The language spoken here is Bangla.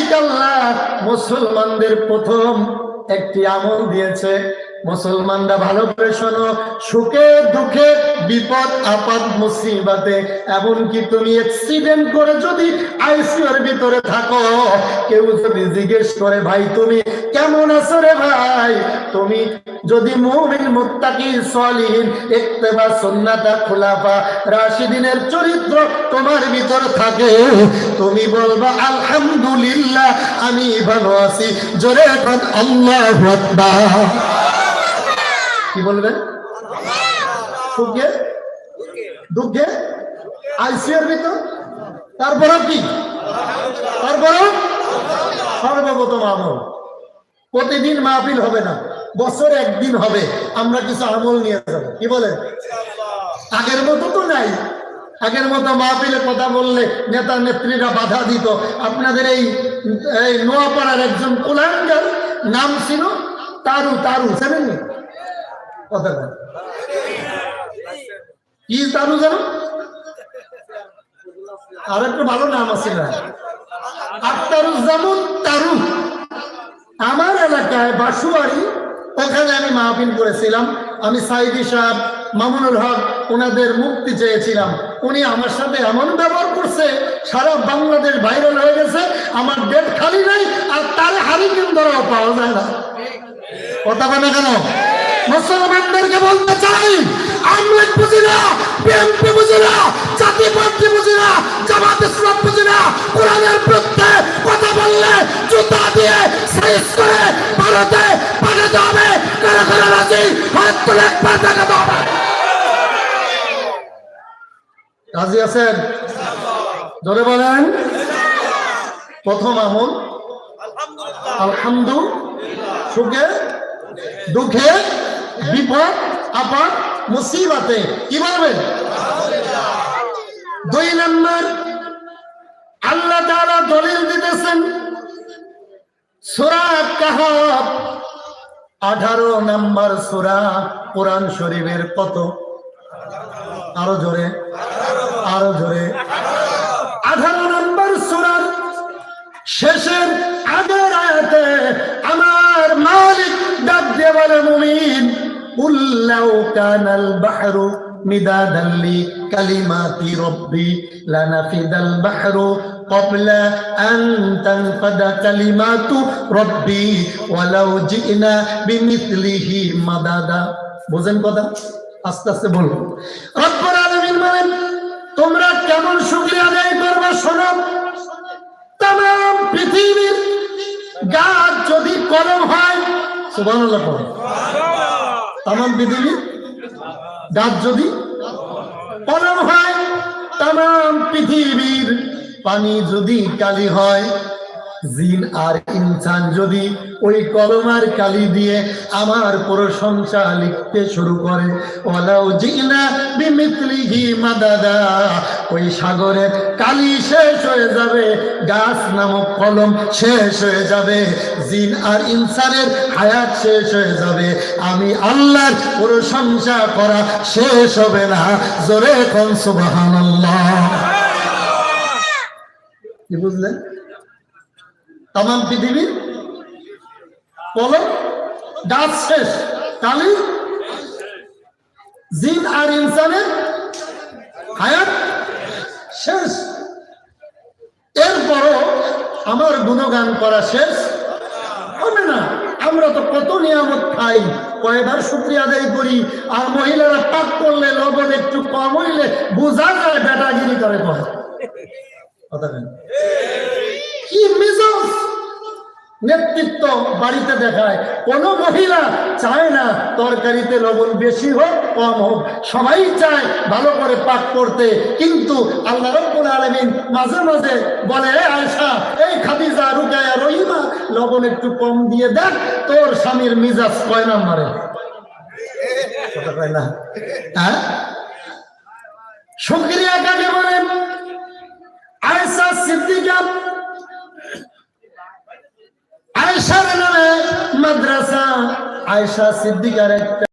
মালিক আল্লাহ মুসলমানদের প্রথম একটি আমল দিয়েছে। মুসলমানরা ভালো করে শোনো, সুখে দুঃখে বিপদ আপদ মুসিবতে, এমনকি তুমি অ্যাক্সিডেন্ট করে যদি আইসিইউর ভিতরে থাকো, কেউ যদি জিজ্ঞেস করে ভাই তুমি কেমন আছো রে ভাই, তুমি যদি মুমিন মুত্তাকি সলিহিন ইত্তেবা সুন্নাতা খুলাফা রাশিদিনের চরিত্র তোমার ভিতর থাকে, তুমি বলবা আলহামদুলিল্লাহ আমি ভালো আছি। জোরে এখন আল্লাহু আকবার। কি বলবেন? সুখে দুঃখে আইসিইউর ভিতর, তারপরে কি? তারপরে সর্বপ্রথম আমল। প্রতিদিন মাহফিল হবে না, বছরে একদিন হবে, আমরা কিছু আমল নিয়ে যাবো। কি বলেন? আগের মতো তো নাই। আগের মতো মাহফিলে কথা বললে নেতা নেত্রীরা বাধা দিত। আপনাদের এই নোয়াপাড়ার একজন কুলাঙ্গার নাম ছিল তারু। তারু জানেননি? কথা কি তারু জানো? আর একটু ভালো নাম আছে না, আখতারুজ্জামান তারু। আমার এলাকায় বাসুবাড়ি, ওখানে আমি মাহফিল করেছিলাম। আমি সাইদি সাহেব, মামুনুল হক, ওনাদের মুক্তি চেয়েছিলাম। উনি আমার সাথে এমন ব্যবহার করছে, সারা বাংলাদেশ ভাইরাল হয়ে গেছে। আমার ডেট খালি নাই, আর তার হারিকেন ধরাও পাওয়া যায় না। কথা বলে কেন? মুসলমানদেরকে বলতে চাই, আমরা বুঝি না, বিএনপি বুঝি না, জাতীয় পার্টি বুঝি না, জামাত ইসলাম বুঝি না, কোরআনের বিরুদ্ধে কথা বললে জুতা দিয়ে সাইজ করে ভারতে পাঠাতে হবে। কারা কারা রাজি? হাত তুলে একবার দেখাতে হবে। রাজি আছেন? জোরে বলেন। প্রথম আমল আলহামদুলিল্লাহ, সুখে দুঃখে বিপদ আপদ মুসিবতে কি বলবেন? দুই নম্বর, আল্লাহ তাআলা দলিল দিতেছেন সূরা কাহফ 18 নম্বর সূরা কোরআন শরীফের। কত? আরো জোরে, আরো জোরে। 18 নম্বর সূরার শেষের আগের আয়াতে আমার মালিক ডাক দিয়ে বলে, মুমিন কুল লাউ কানাল বাহরু মিদাদান লি কালিমাতি রাব্বি লানাফিদাল বাহরু ক্বাবলা আন তানফাদা কালিমাতু রাব্বি ওয়ালাউ জিনা বিমিথলিহি মাদাদা। বুঝেন কথা? আস্তে আস্তে বলবো। রব্বুল আলামিন বলেন, তোমরা কেমন শুকরিয়া আদায় করবে শোনো। তাম পৃথিবীর গাছ যদি কলম হয়, সুবহানাল্লাহ পড়ো। তাম পৃথিবীর গাছ যদি কলম হয়, তাম পৃথিবীর পানি যদি কালি হয়, জিন আর ইনসান যদি ওই কলমার কালি দিয়ে আমার প্রশংসা লিখতে শুরু করে, ওয়ালাউ জিনা বিমিথলিহি মাদাদা, ওই সাগরের কালি শেষ হয়ে যাবে, গাছ নামক কলম শেষ হয়ে যাবে, জিন আর ইনসানের হায়াত শেষ হয়ে যাবে, আমি আল্লাহর প্রশংসা করা শেষ হবে না। জোরে কোন সুবহানাল্লাহ। কি বুঝলেন? তাম পৃথিবীর কলম গাছ শেষ, কালি, জিন আর ইনসানের হায়াত শেষ। এরপরও আমার গুণগান করা শেষ হবে না। আমরা তো কত নিয়ামত খাই, কয়বার শুকরিয়া আদায় করি। আর মহিলারা পাক করলে লবণ একটু কম হইলে বোঝা যায় বেটাগিরি করে। কথা কি মেজাজ নেতৃত্ব বাড়িতে দেখায়। কোন মহিলা চায় না তরকারিতে লবণ বেশি হোক কম হোক, সবাই চায় ভালো করে পাক করতে। কিন্তু আল্লাহ রাব্বুল আলামিন মাঝে মাঝে বলে, আয়েশা, এই খাদিজা, রুকায়া, রহিমা, লবণ একটু কম দিয়ে দেখ, তোর স্বামীর মিজাজ কয় নাম্বারে। কথা কয় না? হ্যাঁ, শুকরিয়া কাকে বলেন? আয়েশা সিদ্দিকা, আয়েশার নামে মাদ্রাসা, আয়েশা সিদ্দিকার একটা